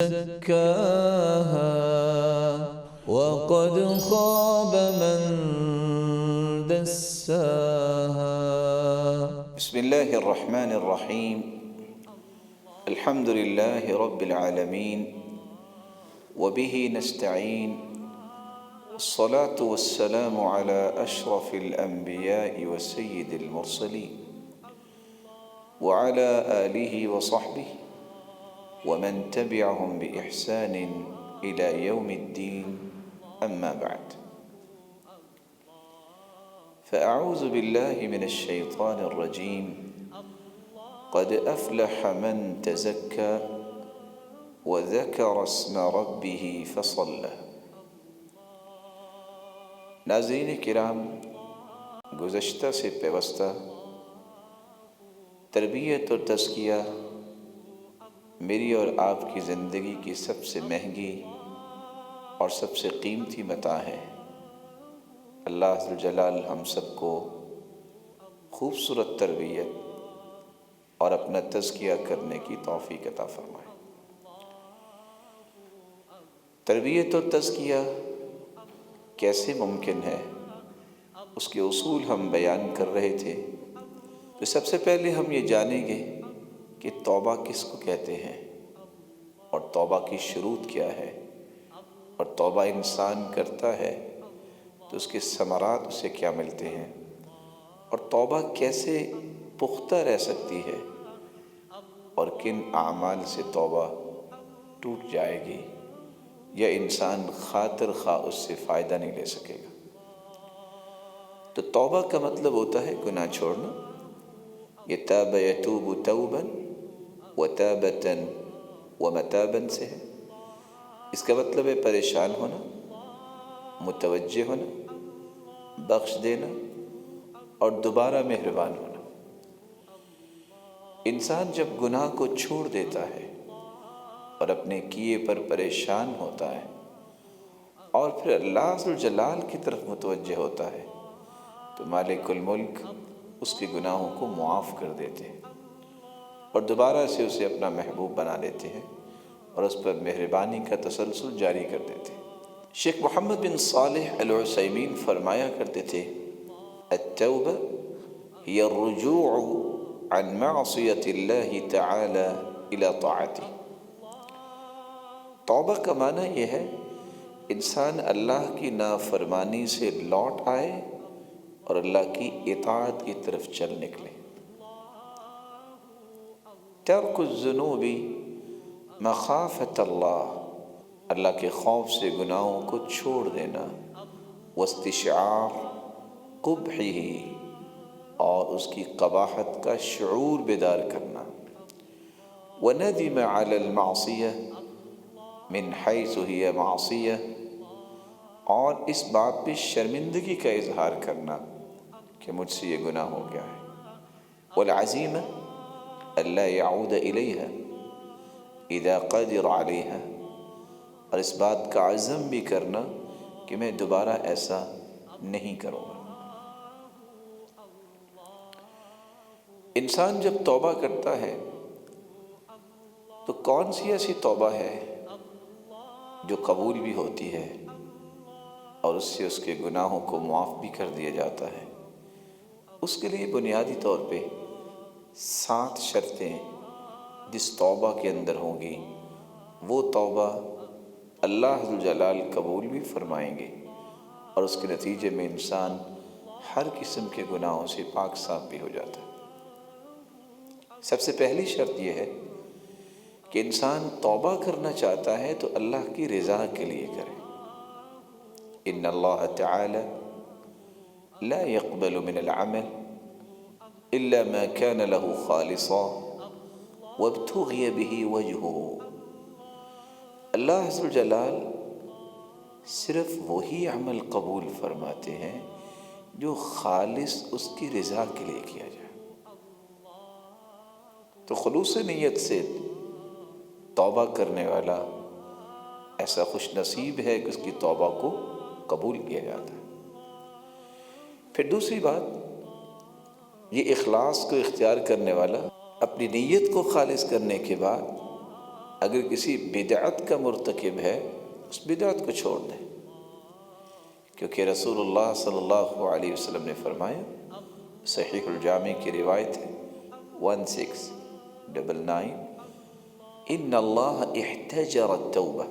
زكاها وقد خاب من دساها. بسم الله الرحمن الرحيم. الحمد لله رب العالمين وبه نستعين، الصلاة والسلام على أشرف الأنبياء وسيد المرسلين وعلى آله وصحبه ومن تبعهم بإحسان إلى يوم الدين، أما بعد، فأعوذ بالله من الشيطان الرجيم. قد أفلح من تزكى وذكر اسم ربه فصلى. ناظرین کرام، گزشتہ سے پیوستہ تربیت اور تزکیہ میری اور آپ کی زندگی کی سب سے مہنگی اور سب سے قیمتی متاع ہے۔ اللہ ذو الجلال ہم سب کو خوبصورت تربیت اور اپنا تزکیہ کرنے کی توفیق عطا فرمائے۔ تربیت اور تزکیہ کیسے ممکن ہے، اس کے اصول ہم بیان کر رہے تھے۔ تو سب سے پہلے ہم یہ جانیں گے کہ توبہ کس کو کہتے ہیں، اور توبہ کی شروط کیا ہے، اور توبہ انسان کرتا ہے تو اس کے ثمرات اسے کیا ملتے ہیں، اور توبہ کیسے پختہ رہ سکتی ہے، اور کن اعمال سے توبہ ٹوٹ جائے گی یا انسان خاطر خواہ اس سے فائدہ نہیں لے سکے گا۔ تو توبہ کا مطلب ہوتا ہے گناہ چھوڑنا۔ یہ تاب یتوب توبا وتابتا ومتابا سے ہے۔ اس کا مطلب ہے پریشان ہونا، متوجہ ہونا، بخش دینا اور دوبارہ مہربان ہونا۔ انسان جب گناہ کو چھوڑ دیتا ہے اور اپنے کیے پر پریشان ہوتا ہے اور پھر اللہ ذو الجلال کی طرف متوجہ ہوتا ہے، تو مالک الملک اس کے گناہوں کو معاف کر دیتے ہیں اور دوبارہ سے اسے اپنا محبوب بنا لیتے ہیں اور اس پر مہربانی کا تسلسل جاری کر دیتے ہیں۔ شیخ محمد بن صالح العثیمین فرمایا کرتے تھے، التوبہ ہی الرجوع عن معصیت اللہ تعالی الی طاعتہ۔ توبہ کا معنی یہ ہے انسان اللہ کی نافرمانی سے لوٹ آئے اور اللہ کی اطاعت کی طرف چل نکلے۔ ترک الذنوب مخافۃ اللہ، اللہ کے خوف سے گناہوں کو چھوڑ دینا، واستشعار قبحہ، اور اس کی قباحت کا شعور بیدار کرنا، وندم علی المعصیہ من حیث ہی معصیہ، اور اس بات پہ شرمندگی کا اظہار کرنا کہ مجھ سے یہ گناہ ہو گیا ہے، والعزیمہ الا یعود الیہا اذا قدر علیہا، اور اس بات کا عزم بھی کرنا کہ میں دوبارہ ایسا نہیں کروں گا۔ انسان جب توبہ کرتا ہے تو کون سی ایسی توبہ ہے جو قبول بھی ہوتی ہے اور اس سے اس کے گناہوں کو معاف بھی کر دیا جاتا ہے؟ اس کے لیے بنیادی طور پہ 7 شرطیں جس توبہ کے اندر ہوں گی، وہ توبہ اللہ ذو الجلال قبول بھی فرمائیں گے اور اس کے نتیجے میں انسان ہر قسم کے گناہوں سے پاک صاف بھی ہو جاتا ہے۔ سب سے پہلی شرط یہ ہے کہ انسان توبہ کرنا چاہتا ہے تو اللہ کی رضا کے لیے کرے۔ ان اللہ تعالی لا يقبل من العمل الا ما كان له خالصا وابتغي به وجهه۔ اللہ عز وجلال صرف وہی عمل قبول فرماتے ہیں جو خالص اس کی رضا کے لیے کیا جائے۔ تو خلوص نیت سے توبہ کرنے والا ایسا خوش نصیب ہے کہ اس کی توبہ کو قبول کیا جاتا ہے۔ پھر دوسری بات، یہ اخلاص کو اختیار کرنے والا اپنی نیت کو خالص کرنے کے بعد اگر کسی بدعت کا مرتکب ہے اس بدعت کو چھوڑ دیں، کیونکہ رسول اللہ صلی اللہ علیہ وسلم نے فرمایا، صحیح الجامع کی روایت ہے 1699، ان اللہ احتجر التوبہ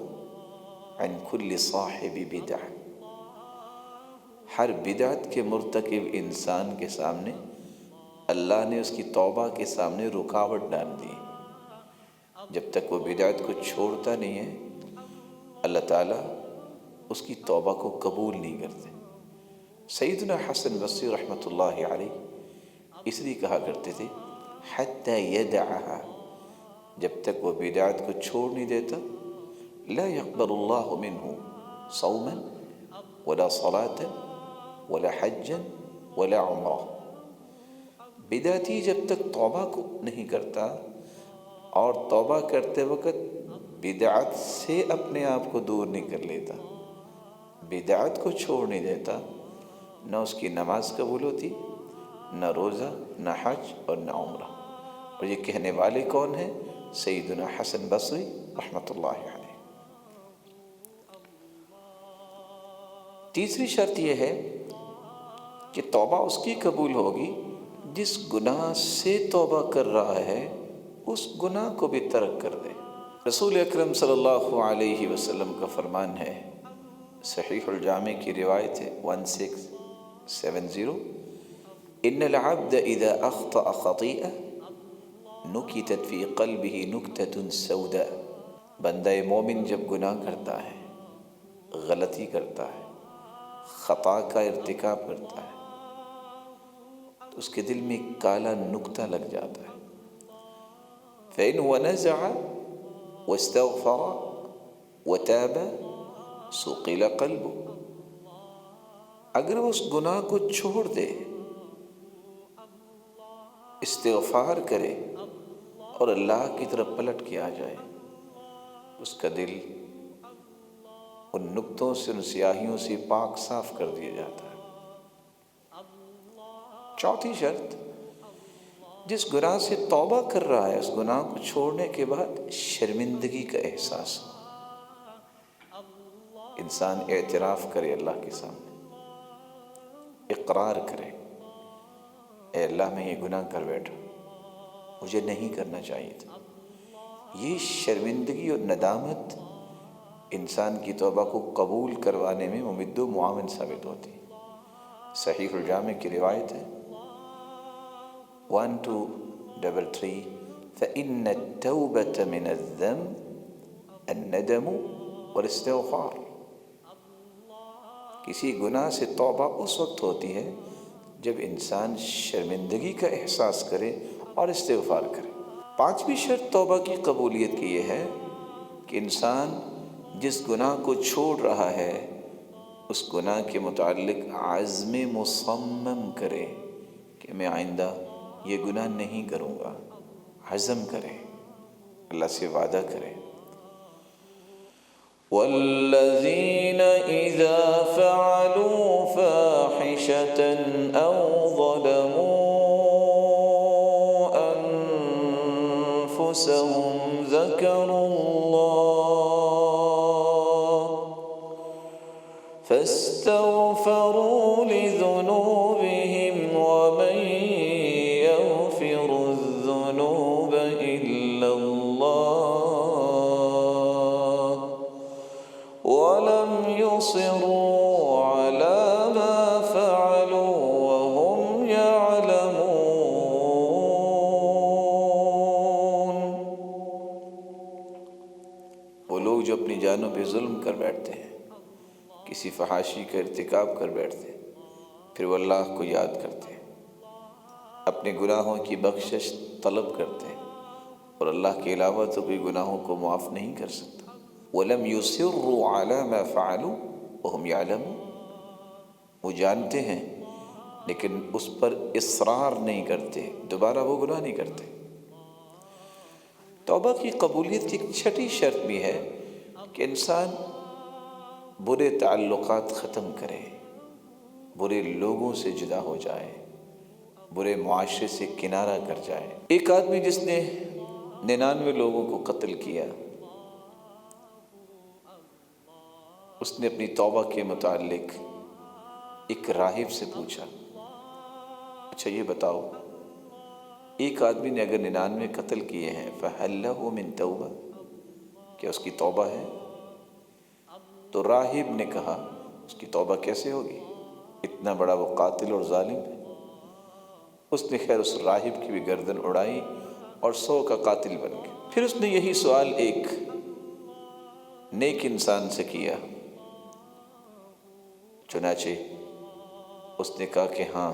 عن کل صاحب بدعہ، ہر بدعت کے مرتکب انسان کے سامنے اللہ نے اس کی توبہ کے سامنے رکاوٹ ڈال دی۔ جب تک وہ بدعت کو چھوڑتا نہیں ہے اللہ تعالیٰ اس کی توبہ کو قبول نہیں کرتے۔ سیدنا حسن بصری رحمۃ اللہ علیہ اس لیے کہا کرتے تھے حتی یدعہا، جب تک وہ بدعت کو چھوڑ نہیں دیتا لا یقبل اللہ منہ صوما ولا صلاة ولا حجا ولا عمرہ، بدعتی جب تک توبہ کو نہیں کرتا اور توبہ کرتے وقت بدعت سے اپنے آپ کو دور نہیں کر لیتا، بدعت کو چھوڑ نہیں دیتا، نہ اس کی نماز قبول ہوتی، نہ روزہ، نہ حج اور نہ عمرہ۔ اور یہ کہنے والے کون ہیں؟ سیدنا حسن بصری رحمۃ اللہ علیہ۔ تیسری شرط یہ ہے کہ توبہ اس کی قبول ہوگی جس گناہ سے توبہ کر رہا ہے اس گناہ کو بھی ترک کر دے۔ رسول اکرم صلی اللہ علیہ وسلم کا فرمان ہے، صحیح الجامع کی روایت ہے 1670، ان العبد اذا اخطأ خطیئہ نکتت فی قلبہ نکتۃ سوداء، بندہ مومن جب گناہ کرتا ہے، غلطی کرتا ہے، خطا کا ارتکاب کرتا ہے تو اس کے دل میں ایک کالا نقطہ لگ جاتا ہے۔ فإنه نزع واستغفر وتاب صقل قلبه، اگر وہ اس گناہ کو چھوڑ دے، استغفار کرے اور اللہ کی طرف پلٹ کے آ جائے، اس کا دل ان نقطوں سے، ان سیاہیوں سے پاک صاف کر دیا جاتا ہے۔ چوتھی شرط، جس گناہ سے توبہ کر رہا ہے اس گناہ کو چھوڑنے کے بعد شرمندگی کا احساس ہو، انسان اعتراف کرے اللہ کے سامنے، اقرار کرے، اے اللہ میں یہ گناہ کر بیٹھا، مجھے نہیں کرنا چاہیے تھا۔ یہ شرمندگی اور ندامت انسان کی توبہ کو قبول کروانے میں ممد و معاون ثابت ہوتی ہے۔ صحیح الجامع کی روایت ہے 1233، فإن التوبة من الذنب الندم والاستغفار، کسی گناہ سے توبہ اس وقت ہوتی ہے جب انسان شرمندگی کا احساس کرے اور استغفار کرے۔ پانچویں شرط توبہ کی قبولیت کی یہ ہے کہ انسان جس گناہ کو چھوڑ رہا ہے اس گناہ کے متعلق عزم مصمم کرے کہ میں آئندہ یہ گناہ نہیں کروں گا، عزم کرے، اللہ سے وعدہ کرے۔ والذین اذا فعلوا فاحشة او ظلموا انفسهم ذکروا فاستغفروا لذنوبهم ومن يغفر الذنوب إلا الله ولم يصروا على ما فعلوا وهم يعلمون۔ وہ لوگ جو اپنی جانوں پہ ظلم کر بیٹھتے ہیں، کسی فحاشی کا ارتکاب کر بیٹھتے ہیں، پھر وہ اللہ کو یاد کرتے ہیں، اپنے گناہوں کی بخشش طلب کرتے ہیں، اور اللہ کے علاوہ تو کوئی گناہوں کو معاف نہیں کر سکتا۔ وَلَمْ يُصِرُّوا عَلَى مَا فَعَلُوا وَهُمْ يَعْلَمُونَ، وہ جانتے ہیں لیکن اس پر اصرار نہیں کرتے، دوبارہ وہ گناہ نہیں کرتے۔ توبہ کی قبولیت کی ایک چھٹی شرط بھی ہے کہ انسان برے تعلقات ختم کرے، برے لوگوں سے جدا ہو جائے، برے معاشرے سے کنارہ کر جائے۔ ایک آدمی جس نے 99 لوگوں کو قتل کیا، اس نے اپنی توبہ کے متعلق ایک راہب سے پوچھا، اچھا یہ بتاؤ، ایک آدمی نے اگر 99 قتل کیے ہیں فَهَلْ لَهُ مِن تَوْبَةٍ، کیا اس کی توبہ ہے؟ تو راہب نے کہا اس کی توبہ کیسے ہوگی، اتنا بڑا وہ قاتل اور ظالم ہے۔ اس نے خیر اس راہب کی بھی گردن اڑائی اور 100 کا قاتل بن گیا۔ پھر اس نے یہی سوال ایک نیک انسان سے کیا، چنانچہ اس نے کہا کہ ہاں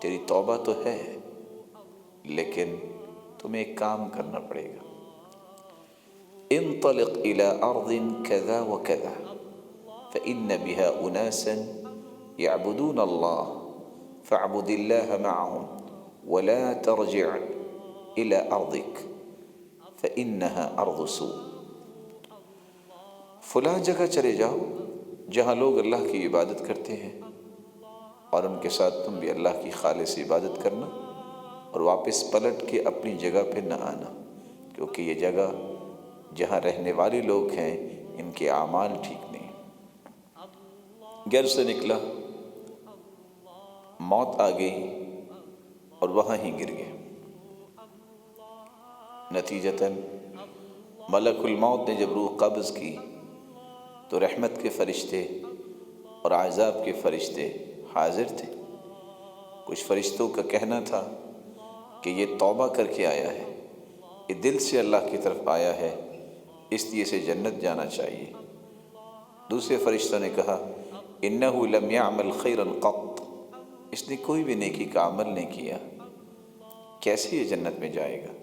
تیری توبہ تو ہے، لیکن تمہیں ایک کام کرنا پڑے گا، انطلق الى ارض كذا وكذا فإن بها اناسا يعبدون الله فاعبد الله معهم ولا ترجع الى ارضك فإنها ارض سوء۔ فلاں جگہ چلے جاؤ جہاں لوگ اللہ کی عبادت کرتے ہیں، اور ان کے ساتھ تم بھی اللہ کی خالص عبادت کرنا، اور واپس پلٹ کے اپنی جگہ پہ نہ آنا، کیونکہ یہ جگہ جہاں رہنے والے لوگ ہیں ان کے اعمال ٹھیک نہیں۔ گھر سے نکلا، موت آ گئی اور وہاں ہی گر گیا۔ نتیجتاً ملک الموت نے جب روح قبض کی تو رحمت کے فرشتے اور عذاب کے فرشتے حاضر تھے۔ کچھ فرشتوں کا کہنا تھا کہ یہ توبہ کر کے آیا ہے، یہ دل سے اللہ کی طرف آیا ہے، اس لیے اسے جنت جانا چاہیے۔ دوسرے فرشتوں نے کہا انہ لم یعمل خیرا قط، اس نے کوئی بھی نیکی کا عمل نہیں کیا، کیسے یہ جنت میں جائے گا؟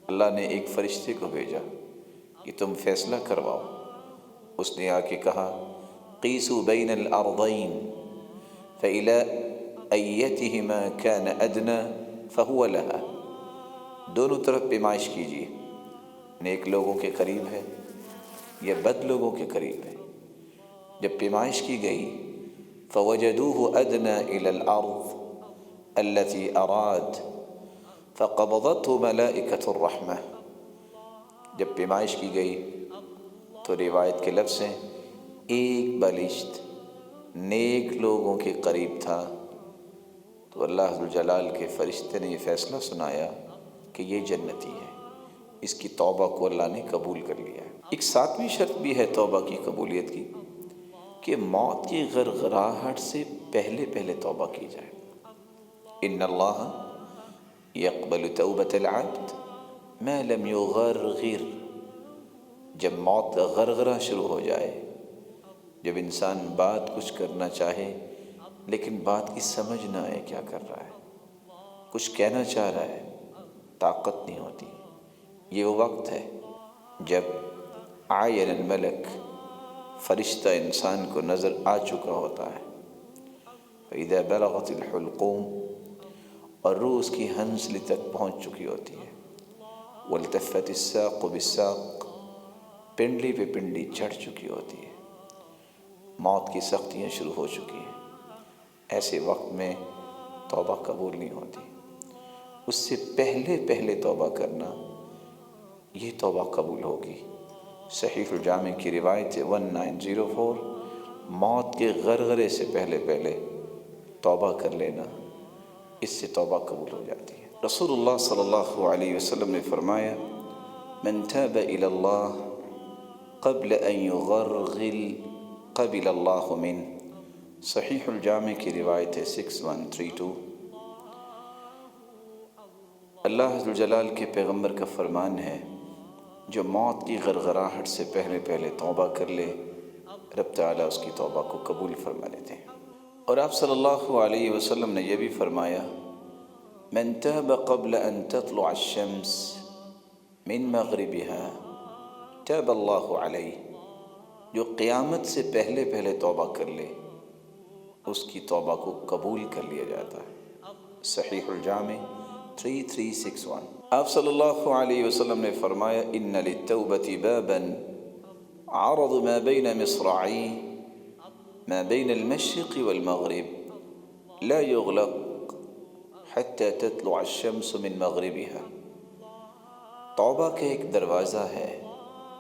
اللہ نے ایک فرشتے کو بھیجا کہ تم فیصلہ کرواؤ۔ اس نے آ کے کہا قیسوا بین الارضین فإلی ایتہما کان ادنی فہو لہا، دونوں طرف پیمائش کیجیے، نیک لوگوں کے قریب ہے یا بد لوگوں کے قریب ہے۔ جب پیمائش کی گئی فوجدوہ ادنی الی الارض التي اراد فقبضته ملائکۃ الرحمہ، جب پیمائش کی گئی تو روایت کے لفظ ہیں ایک بالشت نیک لوگوں کے قریب تھا، تو اللہ ذوالجلال کے فرشتے نے یہ فیصلہ سنایا کہ یہ جنتی ہے، اس کی توبہ کو اللہ نے قبول کر لیا ہے۔ ایک 7ویں شرط بھی ہے توبہ کی قبولیت کی کہ موت کی غرغراہٹ سے پہلے پہلے توبہ کی جائے۔ ان اللہ یقبل توبۃ العبد ما لم یغرغر، جب موت کا غرغرہ شروع ہو جائے، جب انسان بات کچھ کرنا چاہے لیکن بات کی سمجھ نہ آئے کیا کر رہا ہے، کچھ کہنا چاہ رہا ہے طاقت نہیں ہوتی، یہ وہ وقت ہے جب عین الملک، فرشتہ انسان کو نظر آ چکا ہوتا ہے، فَإِذَا بَلَغَتِ الْحُلْقُومِ، اور روح اس کی ہنسلی تک پہنچ چکی ہوتی ہے، وَالْتَفَّتِ السَّاقُ بِالسَّاقِ، پنڈلی پہ پنڈلی چڑھ چکی ہوتی ہے، موت کی سختیاں شروع ہو چکی ہیں۔ ایسے وقت میں توبہ قبول نہیں ہوتی، اس سے پہلے پہلے توبہ کرنا، یہ توبہ قبول ہوگی۔ صحیح الجامع کی روایت 1904، موت کے غرغرے سے پہلے پہلے توبہ کر لینا، اس سے توبہ قبول ہو جاتی ہے۔ رسول اللہ صلی اللہ علیہ وسلم نے فرمایا من تاب الی اللہ قبل ان یغرغل قبل اللہ من، صحیح الجامع کی روایت ہے 6132۔ اللہ ذوالجلال کے پیغمبر کا فرمان ہے جو موت کی غرغراہٹ سے پہلے پہلے توبہ کر لے، رب تعالیٰ اس کی توبہ کو قبول فرما لیتے ہیں۔ اور آپ صلی اللہ علیہ وسلم نے یہ بھی فرمایا من تاب قبل ان تطلع الشمس من مغربها تاب اللہ علیہ، جو قیامت سے پہلے پہلے توبہ کر لے اس کی توبہ کو قبول کر لیا جاتا ہے۔ صحیح الجامع 3361۔ آپ صلی اللہ علیہ وسلم نے فرمایا ان للتوبۃ بابا عرض ما بین مصراعی ما بین المشرق والمغرب لا يغلق حتى تطلع الشمس من مغربها، توبہ کا ایک دروازہ ہے،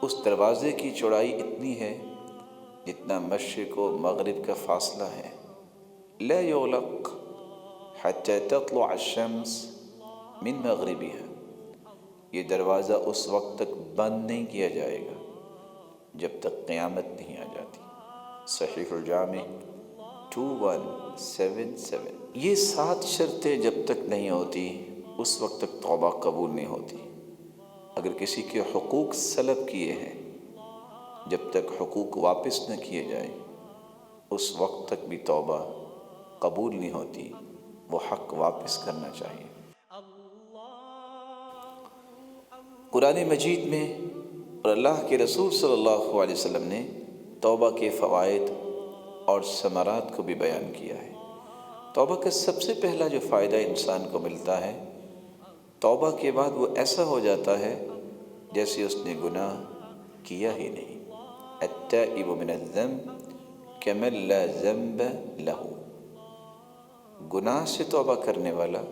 اس دروازے کی چوڑائی اتنی ہے جتنا مشرق و مغرب کا فاصلہ ہے، لا یغلق حتی تطلع الشمس من مغربها، یہ دروازہ اس وقت تک بند نہیں کیا جائے گا جب تک قیامت نہیں آ جاتی۔ صحیح الجامع 2177۔ یہ 7 شرطیں جب تک نہیں ہوتی اس وقت تک توبہ قبول نہیں ہوتی۔ اگر کسی کے حقوق سلب کیے ہیں، جب تک حقوق واپس نہ کیے جائیں اس وقت تک بھی توبہ قبول نہیں ہوتی، وہ حق واپس کرنا چاہیے۔ قرآن مجید میں اور اللہ کے رسول صلی اللہ علیہ وسلم نے توبہ کے فوائد اور ثمرات کو بھی بیان کیا ہے۔ توبہ کا سب سے پہلا جو فائدہ انسان کو ملتا ہے، توبہ کے بعد وہ ایسا ہو جاتا ہے جیسے اس نے گناہ کیا ہی نہیں۔ التائب من الذنب کمن لا ذنب لہ، گناہ سے توبہ کرنے والا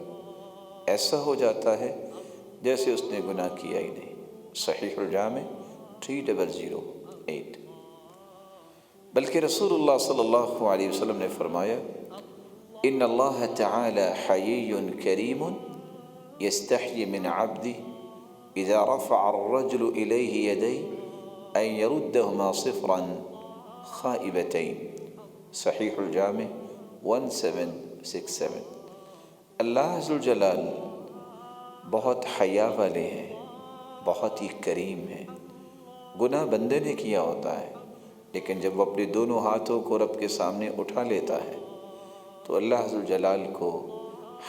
ایسا ہو جاتا ہے جیسے اس نے گناہ کیا ہی نہیں۔ صحیح الجامع 3008۔ بلکہ رسول اللہ صلی اللہ علیہ وسلم نے فرمایا، ان اللہ تعالی حیی کریم یستحی من عبدہ اذا رفع الرجل الیہ یدیہ ان یردہما صفرا خائبتین۔ صحیح الجامع 1767۔ اللہ ذوالجلال بہت حیا والے ہیں، بہت ہی کریم ہیں۔ گناہ بندے نے کیا ہوتا ہے، لیکن جب وہ اپنے دونوں ہاتھوں کو رب کے سامنے اٹھا لیتا ہے تو اللہ ذوالجلال کو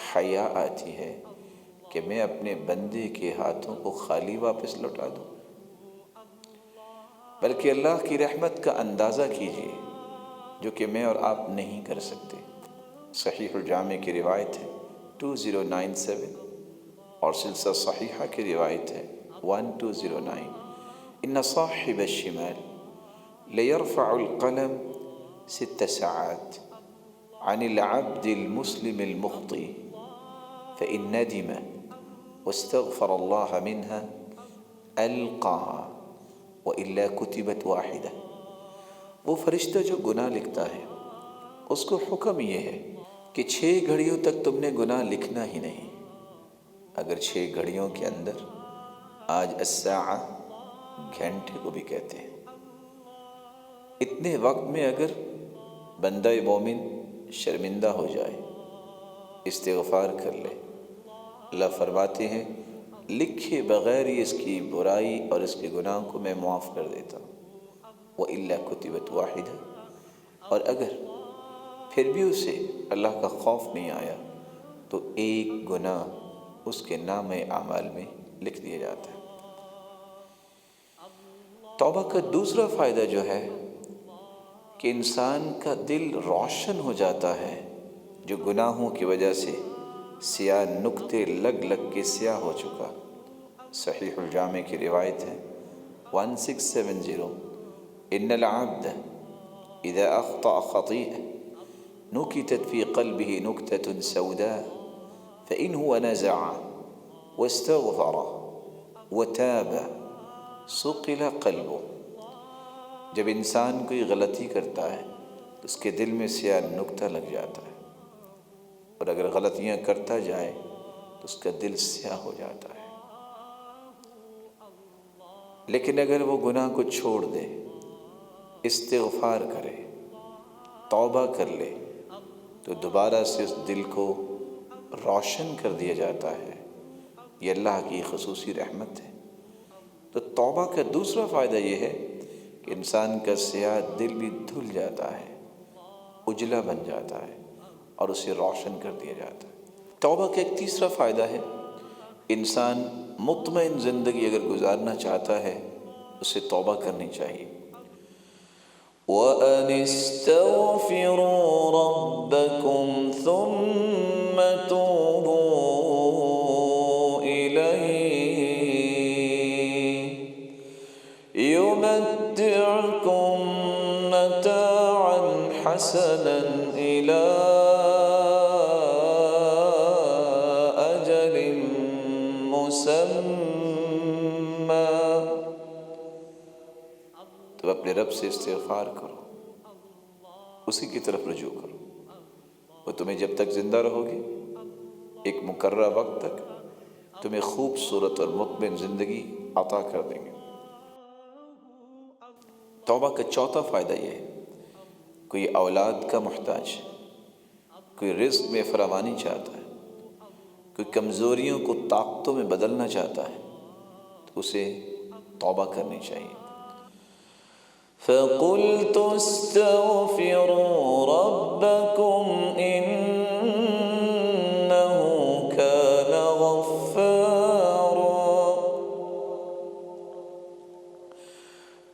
حیا آتی ہے کہ میں اپنے بندے کے ہاتھوں کو خالی واپس لوٹا دوں۔ بلکہ اللہ کی رحمت کا اندازہ کیجیے جو کہ میں اور آپ نہیں کر سکتے۔ صحیح الجامع کی روایت ہے 2097 اور سلسلہ صحیحہ کی روایت ہے 1209۔ ان صاحب الشمال لیرفع القلم 6 ساعات عن العبد المسلم المخطئ فإن ندم واستغفر الله منها ألقاها وإلا كتبت واحدة۔ وہ فرشتہ جو گناہ لکھتا ہے اس کو حکم یہ ہے کہ 6 گھڑیوں تک تم نے گناہ لکھنا ہی نہیں۔ اگر 6 گھڑیوں کے اندر، آج الساعہ گھنٹے کو بھی کہتے ہیں، اتنے وقت میں اگر بندہ مومن شرمندہ ہو جائے، استغفار کر لے، اللہ فرماتے ہیں لکھے بغیر ہی اس کی برائی اور اس کے گناہ کو میں معاف کر دیتا ہوں۔ وَإِلَّا كُتِبَتْ وَاحِدَةٌ، اور اگر پھر بھی اسے اللہ کا خوف نہیں آیا تو ایک گناہ اس کے نام اعمال میں لکھ دیا جاتا ہے۔ توبہ کا دوسرا فائدہ جو ہے کہ انسان کا دل روشن ہو جاتا ہے، جو گناہوں کی وجہ سے سیاہ نقطے لگ لگ کے سیاہ ہو چکا۔ صحیح الجامع کی روایت ہے 1670۔ ان العبد اذا اخطأ خطيئة نكتت في قلبه نكتة سوداء فإن هو نزع واستغفر وتاب صقل قلبه۔ جب انسان کوئی غلطی کرتا ہے تو اس کے دل میں سیاہ نقطہ لگ جاتا ہے، اور اگر غلطیاں کرتا جائے تو اس کا دل سیاہ ہو جاتا ہے۔ لیکن اگر وہ گناہ کو چھوڑ دے، استغفار کرے، توبہ کر لے، تو دوبارہ سے اس دل کو روشن کر دیا جاتا ہے۔ یہ اللہ کی خصوصی رحمت ہے۔ تو توبہ کا دوسرا فائدہ یہ ہے کہ انسان کا سیاہ دل بھی دھل جاتا ہے، اجلا بن جاتا ہے اور اسے روشن کر دیا جاتا ہے۔ توبہ کا ایک تیسرا فائدہ ہے، انسان مطمئن زندگی اگر گزارنا چاہتا ہے اسے توبہ کرنی چاہیے۔ وَأَنِ اسْتَغْفِرُوا رَبَّكُمْ ثُمَّ تُوبُوا إِلَيْهِ يُمَتِّعْكُم مَّتَاعًا حَسَنًا إِلَىٰ أَجَلٍ مُّسَمًّى۔ تو اپنے رب سے استغفار کرو، اسی کی طرف رجوع کرو. وہ تمہیں جب تک زندہ رہو گے ایک مقررہ وقت تک تمہیں خوبصورت اور مطمئن زندگی عطا کر دیں گے. توبہ کا چوتھا فائدہ یہ ہے، کوئی اولاد کا محتاج ہے، کوئی رزق میں فراوانی چاہتا ہے، کوئی کمزوریوں کو طاقتوں میں بدلنا چاہتا ہے، تو اسے توبہ کرنی چاہیے. فَقُلْتُ اسْتَغْفِرُوا رَبَّكُمْ إِنَّهُ كَانَ غَفَّارًا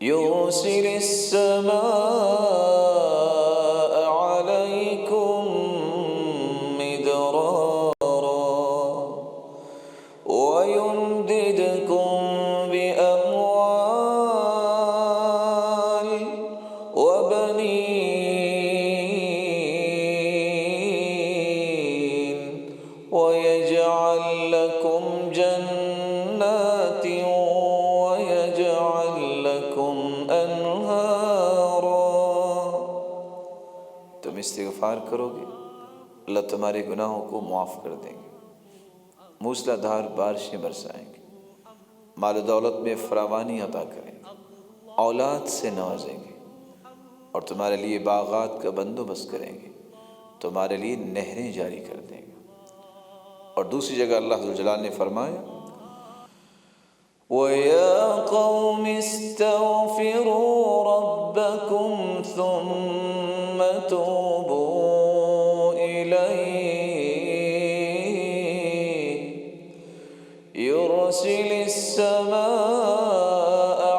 يُرْسِلِ السَّمَاءَ عَلَيْكُمْ مِدْرَارًا وَيُمْدِدْكُمْ بِأَمْوَالٍ وَبَنِينَ وَيَجْعَلْ لَكُمْ جَنَّاتٍ وَيَجْعَلْ لَكُمْ أَنْهَارًا. تم استغفار کرو گے اللہ تمہارے گناہوں کو معاف کر دیں گے، موسلا دھار بارشیں برسائیں گے، مال و دولت میں فراوانی عطا کریں گے، اولاد سے نوازیں گے، اور تمہارے لیے باغات کا بندوبست کریں گے، تمہارے لیے نہریں جاری کر دیں گے. اور دوسری جگہ اللہ ذوالجلال نے فرمایا وَيَا قَوْمِ اسْتَغْفِرُوا رَبَّكُمْ ثُمَّ تُوبُوا إِلَيْهِ يُرْسِلِ السَّمَاءَ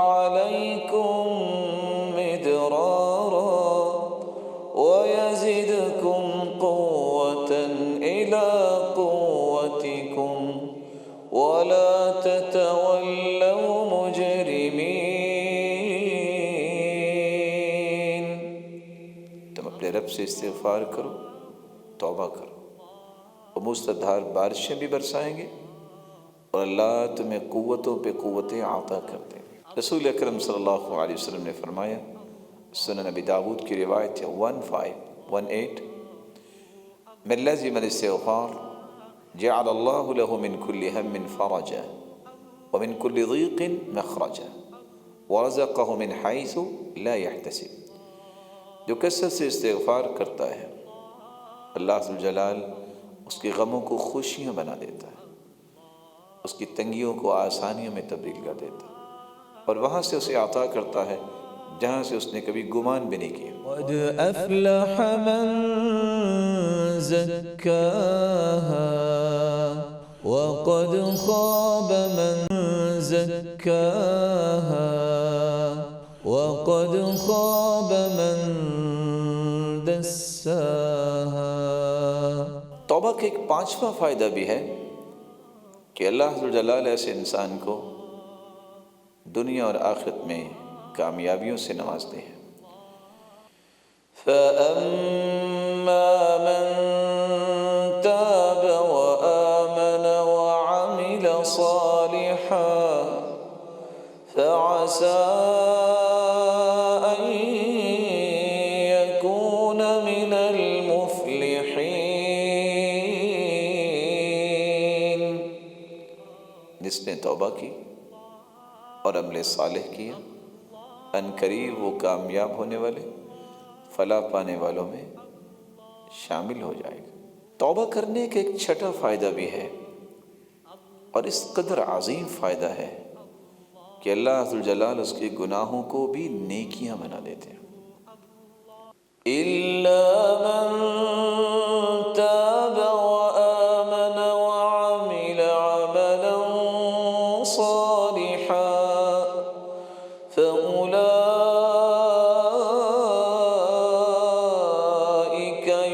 عَلَيْكُمْ مِدْرَارًا وَيَزِدْكُمْ قُوَّةً إِلَى قُوَّتِكُمْ وَلَا تَتَوَلَّوْا مُجْرِمِينَ. تم اپنے رب سے استغفار کرو، توبہ کرو، وہ موسلادھار بارشیں بھی برسائیں گے اور اللہ تمہیں قوتوں پہ قوتیں عطا کر دیں گے. رسول اکرم صلی اللہ علیہ وسلم نے فرمایا، سنن ابی داود کی روایت ہے 1518، من لزم الاستغفار جعل اللہ له من كل هم فرجا ومن كل ضيق مخرجا ورزقه من حيث لا يحتسب. جو کثرت سے استغفار کرتا ہے اللہ ذوالجلال اس کے غموں کو خوشیاں بنا دیتا ہے، اس کی تنگیوں کو آسانیوں میں تبدیل کر دیتا ہے، اور وہاں سے اسے عطا کرتا ہے جہاں سے اس نے کبھی گمان بھی نہیں کیا. قد أفلح من زكاها وقد خاب من زكاها وقد خاب من دساها. توبہ کا ایک پانچواں فائدہ بھی ہے کہ اللہ ذوالجلال ایسے انسان کو دنیا اور آخرت میں کامیابیوں سے نوازتے ہیں. فَأَمَّا مَن تَابَ وَآمَنَ وَعَمِلَ صَالِحًا فَعَسَىٰ أَن يَكُونَ مِنَ الْمُفْلِحِينَ. جس نے توبہ کی اور عمل صالح کیا ان قریب وہ کامیاب ہونے والے فلاح پانے والوں میں شامل ہو جائے گا. توبہ کرنے کا ایک چھٹا فائدہ بھی ہے اور اس قدر عظیم فائدہ ہے کہ اللہ ذوالجلال اس کے گناہوں کو بھی نیکیاں بنا دیتے ہیں. إِلَّا مَن تَابَ وَآمَنَ وَعَمِلَ عَمَلًا صَالِحًا فَأُولَٰئِكَ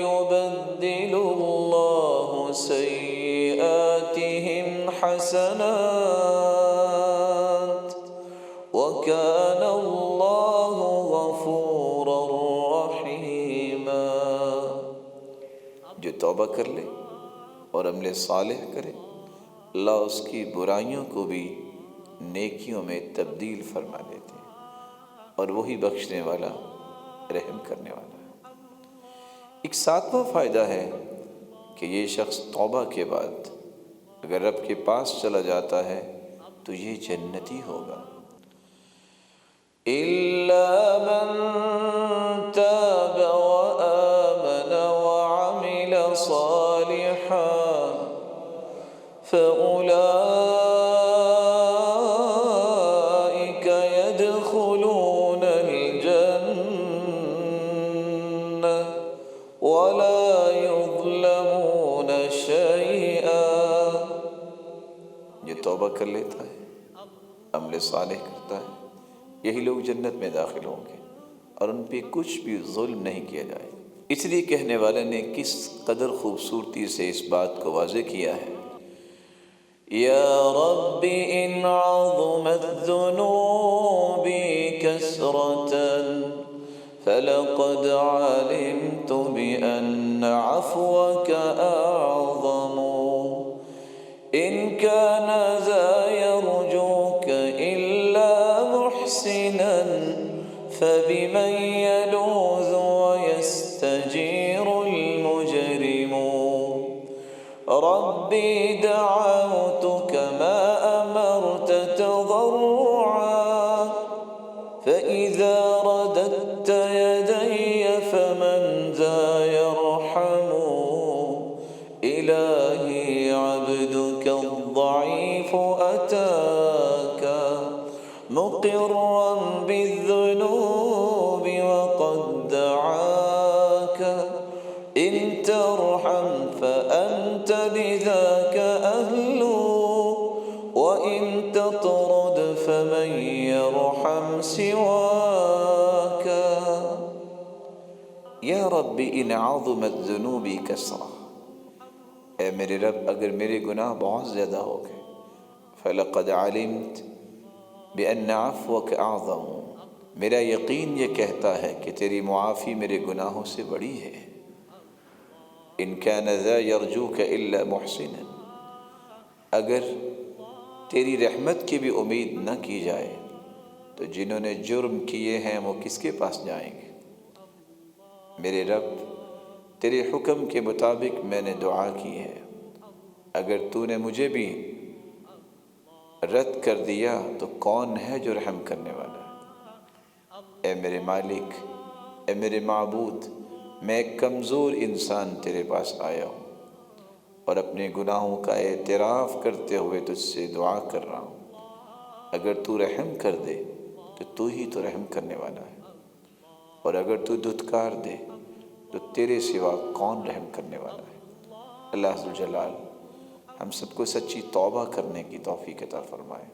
يُبَدِّلُ اللَّهُ سَيِّئَاتِهِمْ حَسَنَاتٍ وَكَانَ اللَّهُ غَفُورًا رَحِيمًا. جو توبہ کر لے اور عمل صالح کرے اللہ اس کی برائیوں کو بھی نیکیوں میں تبدیل فرما دیتے ہیں، اور وہی بخشنے والا رحم کرنے والا ہے. ایک ساتواں فائدہ ہے کہ یہ شخص توبہ کے بعد اگر رب کے پاس چلا جاتا ہے تو یہ جنتی ہوگا۔ إلا من تاب وآمن وعمل صالحا فأولئك يدخلون الجنة ولا يظلمون شيئا۔ جو توبہ کر لیتا ہے، عمل صالح کرتا ہے، یہی لوگ جنت میں داخل ہوں گے اور ان پہ کچھ بھی ظلم نہیں کیا جائے۔ اس لیے کہنے والے نے کس قدر خوبصورتی سے اس بات کو واضح کیا ہے، یا رب ان عظمت ذنوبی کثرتا فلقد علمت بأن عفوك أعظم إن كان ذا يرجوك إلا محسنا فبمن يلوذ ويستجير المجرم ربي دعوتك ما أمرت تضرعا فإذا رددت يدي فمن ذا يرحم إلهي عبدك الضعيف أتاك مقرا بالذنوب وقد دعاك إن ترحم فأنت لذاك أهل وإن تطرد فمن يرحم سواك۔ یا رب ان عظمت ذنوبی کثرہ، اے میرے رب اگر میرے گناہ بہت زیادہ ہو گئے، فلقد علمت بأن عفوك اعظم، میرا یقین یہ کہتا ہے کہ تیری معافی میرے گناہوں سے بڑی ہے۔ ان كان ذا يرجوك الا محسنا، اگر تیری رحمت کی بھی امید نہ کی جائے تو جنہوں نے جرم کیے ہیں وہ کس کے پاس جائیں گے؟ میرے رب تیرے حکم کے مطابق میں نے دعا کی ہے، اگر تو نے مجھے بھی رد کر دیا تو کون ہے جو رحم کرنے والا ہے؟ اے میرے مالک، اے میرے معبود، میں ایک کمزور انسان تیرے پاس آیا ہوں اور اپنے گناہوں کا اعتراف کرتے ہوئے تجھ سے دعا کر رہا ہوں، اگر تو رحم کر دے تو تو ہی تو رحم کرنے والا ہے، اور اگر تو دھتکار دے تو تیرے سوا کون رحم کرنے والا ہے؟ اللہ ذوالجلال ہم سب کو سچی توبہ کرنے کی توفیق عطا فرمائے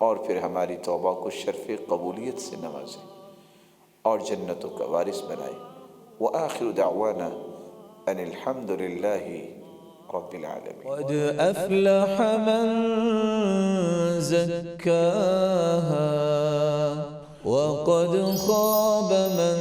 اور پھر ہماری توبہ کو شرف قبولیت سے نوازے اور جنتوں کا وارث بنائے۔ وآخر دعوانا ان الحمد للہ رب العالمین۔ قد أفلح من زكاها وقد خاب من